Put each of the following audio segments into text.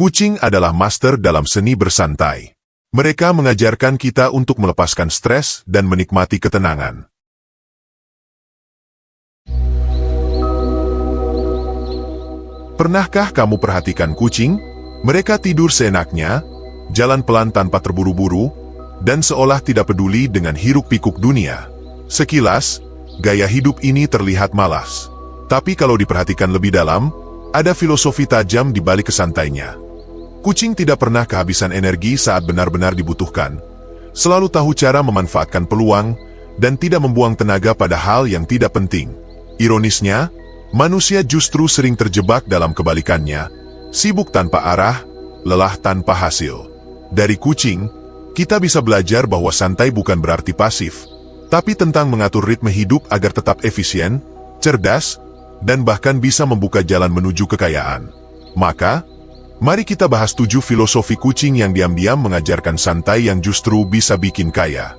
Kucing adalah master dalam seni bersantai. Mereka mengajarkan kita untuk melepaskan stres dan menikmati ketenangan. Pernahkah kamu perhatikan kucing? Mereka tidur seenaknya, jalan pelan tanpa terburu-buru, dan seolah tidak peduli dengan hiruk-pikuk dunia. Sekilas, gaya hidup ini terlihat malas. Tapi kalau diperhatikan lebih dalam, ada filosofi tajam di balik kesantainya. Kucing tidak pernah kehabisan energi saat benar-benar dibutuhkan, selalu tahu cara memanfaatkan peluang, dan tidak membuang tenaga pada hal yang tidak penting. Ironisnya, manusia justru sering terjebak dalam kebalikannya, sibuk tanpa arah, lelah tanpa hasil. Dari kucing, kita bisa belajar bahwa santai bukan berarti pasif, tapi tentang mengatur ritme hidup agar tetap efisien, cerdas, dan bahkan bisa membuka jalan menuju kekayaan. Maka, mari kita bahas 7 filosofi kucing yang diam-diam mengajarkan santai yang justru bisa bikin kaya.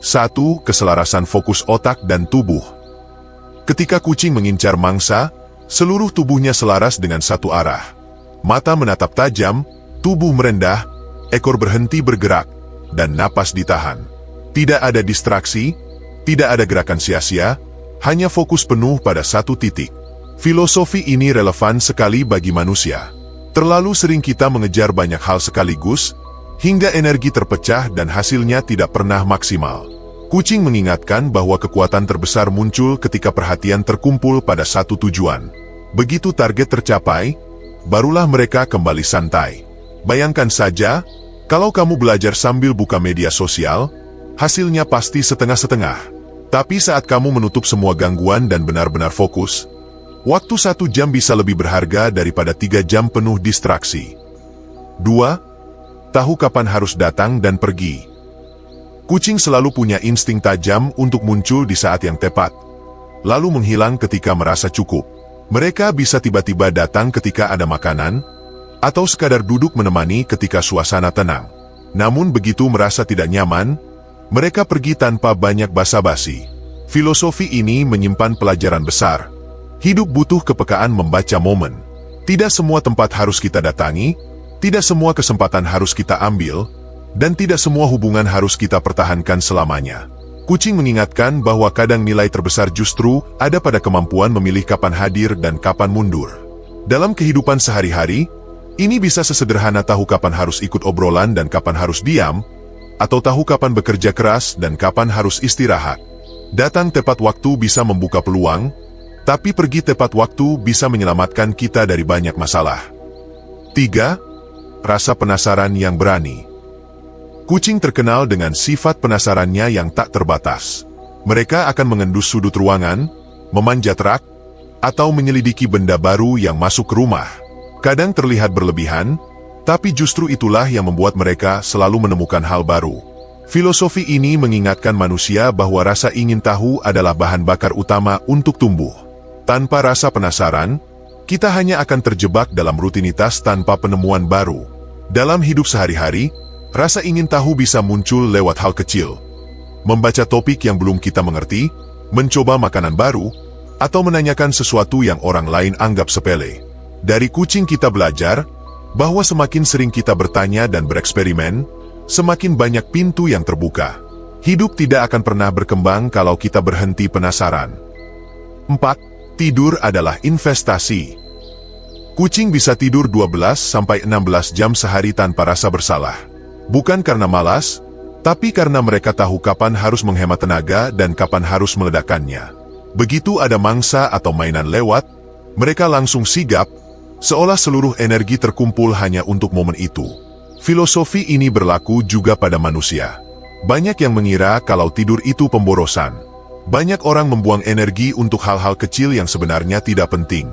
1. Keselarasan fokus otak dan tubuh. Ketika kucing mengincar mangsa, seluruh tubuhnya selaras dengan satu arah. Mata menatap tajam, tubuh merendah, ekor berhenti bergerak, dan napas ditahan. Tidak ada distraksi, tidak ada gerakan sia-sia, hanya fokus penuh pada satu titik. Filosofi ini relevan sekali bagi manusia. Terlalu sering kita mengejar banyak hal sekaligus, hingga energi terpecah dan hasilnya tidak pernah maksimal. Kucing mengingatkan bahwa kekuatan terbesar muncul ketika perhatian terkumpul pada satu tujuan. Begitu target tercapai, barulah mereka kembali santai. Bayangkan saja, kalau kamu belajar sambil buka media sosial, hasilnya pasti setengah-setengah. Tapi saat kamu menutup semua gangguan dan benar-benar fokus, waktu 1 jam bisa lebih berharga daripada 3 jam penuh distraksi. 2. Tahu kapan harus datang dan pergi. Kucing selalu punya insting tajam untuk muncul di saat yang tepat, lalu menghilang ketika merasa cukup. Mereka bisa tiba-tiba datang ketika ada makanan, atau sekadar duduk menemani ketika suasana tenang. Namun begitu merasa tidak nyaman, mereka pergi tanpa banyak basa-basi. Filosofi ini menyimpan pelajaran besar. Hidup butuh kepekaan membaca momen. Tidak semua tempat harus kita datangi, tidak semua kesempatan harus kita ambil, dan tidak semua hubungan harus kita pertahankan selamanya. Kucing mengingatkan bahwa kadang nilai terbesar justru ada pada kemampuan memilih kapan hadir dan kapan mundur. Dalam kehidupan sehari-hari, ini bisa sesederhana tahu kapan harus ikut obrolan dan kapan harus diam, atau tahu kapan bekerja keras dan kapan harus istirahat. Datang tepat waktu bisa membuka peluang, tapi pergi tepat waktu bisa menyelamatkan kita dari banyak masalah. 3. Rasa penasaran yang berani. Kucing terkenal dengan sifat penasarannya yang tak terbatas. Mereka akan mengendus sudut ruangan, memanjat rak, atau menyelidiki benda baru yang masuk ke rumah. Kadang terlihat berlebihan, tapi justru itulah yang membuat mereka selalu menemukan hal baru. Filosofi ini mengingatkan manusia bahwa rasa ingin tahu adalah bahan bakar utama untuk tumbuh. Tanpa rasa penasaran, kita hanya akan terjebak dalam rutinitas tanpa penemuan baru. Dalam hidup sehari-hari, rasa ingin tahu bisa muncul lewat hal kecil. Membaca topik yang belum kita mengerti, mencoba makanan baru, atau menanyakan sesuatu yang orang lain anggap sepele. Dari kucing kita belajar bahwa semakin sering kita bertanya dan bereksperimen, semakin banyak pintu yang terbuka. Hidup tidak akan pernah berkembang kalau kita berhenti penasaran. 4. Tidur adalah investasi. Kucing bisa tidur 12-16 jam sehari tanpa rasa bersalah. Bukan karena malas, tapi karena mereka tahu kapan harus menghemat tenaga dan kapan harus meledakkannya. Begitu ada mangsa atau mainan lewat, mereka langsung sigap, seolah seluruh energi terkumpul hanya untuk momen itu. Filosofi ini berlaku juga pada manusia. Banyak yang mengira kalau tidur itu pemborosan. Banyak orang membuang energi untuk hal-hal kecil yang sebenarnya tidak penting.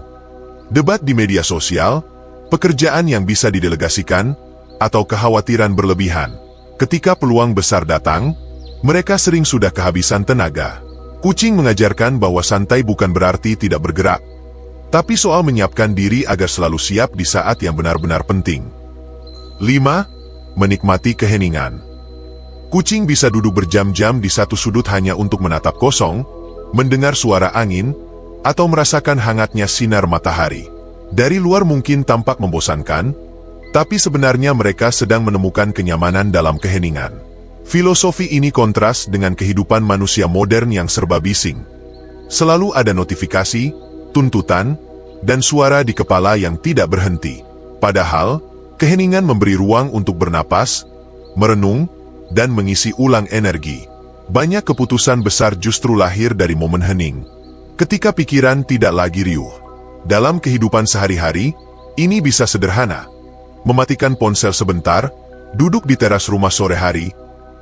Debat di media sosial, pekerjaan yang bisa didelegasikan, atau kekhawatiran berlebihan. Ketika peluang besar datang, mereka sering sudah kehabisan tenaga. Kucing mengajarkan bahwa santai bukan berarti tidak bergerak, tapi soal menyiapkan diri agar selalu siap di saat yang benar-benar penting. 5. Menikmati keheningan. Kucing bisa duduk berjam-jam di satu sudut hanya untuk menatap kosong, mendengar suara angin, atau merasakan hangatnya sinar matahari. Dari luar mungkin tampak membosankan, Tapi sebenarnya mereka sedang menemukan kenyamanan dalam keheningan. Filosofi ini kontras dengan kehidupan manusia modern yang serba bising. Selalu ada notifikasi, tuntutan, dan suara di kepala yang tidak berhenti. Padahal, keheningan memberi ruang untuk bernapas, merenung, dan mengisi ulang energi. Banyak keputusan besar justru lahir dari momen hening, ketika pikiran tidak lagi riuh. Dalam kehidupan sehari-hari, ini bisa sederhana. Mematikan ponsel sebentar, duduk di teras rumah sore hari,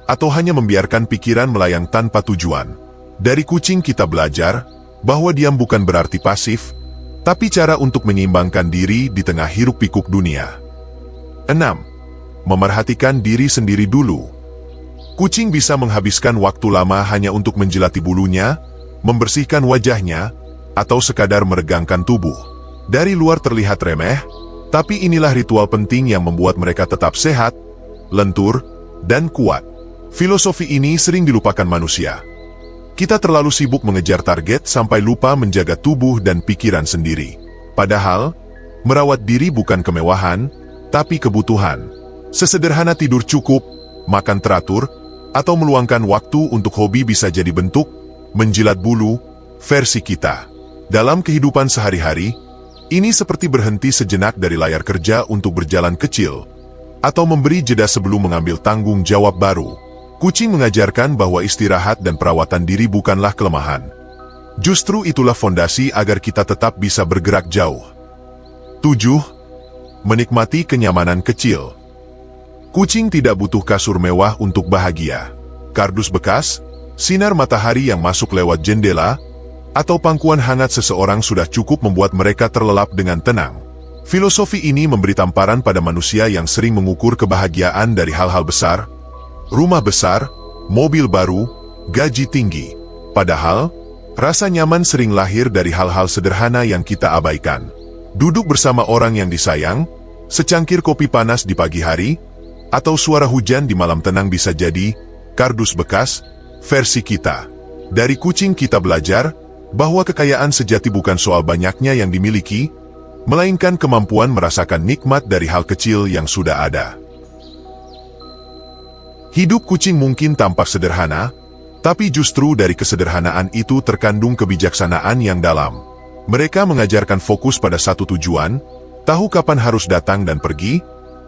atau hanya membiarkan pikiran melayang tanpa tujuan. Dari kucing kita belajar bahwa diam bukan berarti pasif, tapi cara untuk menyeimbangkan diri di tengah hiruk-pikuk dunia. 6. Memerhatikan diri sendiri dulu. Kucing bisa menghabiskan waktu lama hanya untuk menjilati bulunya, membersihkan wajahnya, atau sekadar meregangkan tubuh. Dari luar terlihat remeh, tapi inilah ritual penting yang membuat mereka tetap sehat, lentur, dan kuat. Filosofi ini sering dilupakan manusia. Kita terlalu sibuk mengejar target sampai lupa menjaga tubuh dan pikiran sendiri. Padahal, merawat diri bukan kemewahan, tapi kebutuhan. Sesederhana tidur cukup, makan teratur, atau meluangkan waktu untuk hobi bisa jadi bentuk menjilat bulu versi kita. Dalam kehidupan sehari-hari, ini seperti berhenti sejenak dari layar kerja untuk berjalan kecil, atau memberi jeda sebelum mengambil tanggung jawab baru. Kucing mengajarkan bahwa istirahat dan perawatan diri bukanlah kelemahan. Justru itulah fondasi agar kita tetap bisa bergerak jauh. 7. Menikmati kenyamanan kecil. Kucing tidak butuh kasur mewah untuk bahagia. Kardus bekas, sinar matahari yang masuk lewat jendela, atau pangkuan hangat seseorang sudah cukup membuat mereka terlelap dengan tenang. Filosofi ini memberi tamparan pada manusia yang sering mengukur kebahagiaan dari hal-hal besar, rumah besar, mobil baru, gaji tinggi. Padahal, rasa nyaman sering lahir dari hal-hal sederhana yang kita abaikan. Duduk bersama orang yang disayang, secangkir kopi panas di pagi hari, atau suara hujan di malam tenang bisa jadi kardus bekas versi kita. Dari kucing kita belajar bahwa kekayaan sejati bukan soal banyaknya yang dimiliki, melainkan kemampuan merasakan nikmat dari hal kecil yang sudah ada. Hidup kucing mungkin tampak sederhana, tapi justru dari kesederhanaan itu terkandung kebijaksanaan yang dalam. Mereka mengajarkan fokus pada satu tujuan, tahu kapan harus datang dan pergi,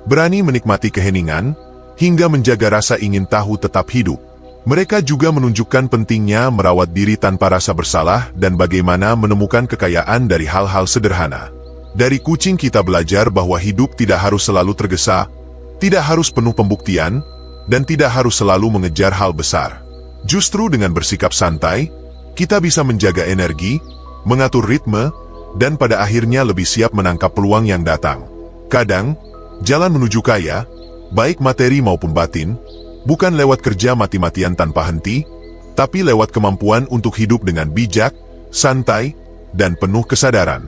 berani menikmati keheningan, hingga menjaga rasa ingin tahu tetap hidup. Mereka juga menunjukkan pentingnya merawat diri tanpa rasa bersalah dan bagaimana menemukan kekayaan dari hal-hal sederhana. Dari kucing kita belajar bahwa hidup tidak harus selalu tergesa, tidak harus penuh pembuktian, dan tidak harus selalu mengejar hal besar. Justru dengan bersikap santai, kita bisa menjaga energi, mengatur ritme, dan pada akhirnya lebih siap menangkap peluang yang datang. Kadang, jalan menuju kaya, baik materi maupun batin, bukan lewat kerja mati-matian tanpa henti, tapi lewat kemampuan untuk hidup dengan bijak, santai, dan penuh kesadaran.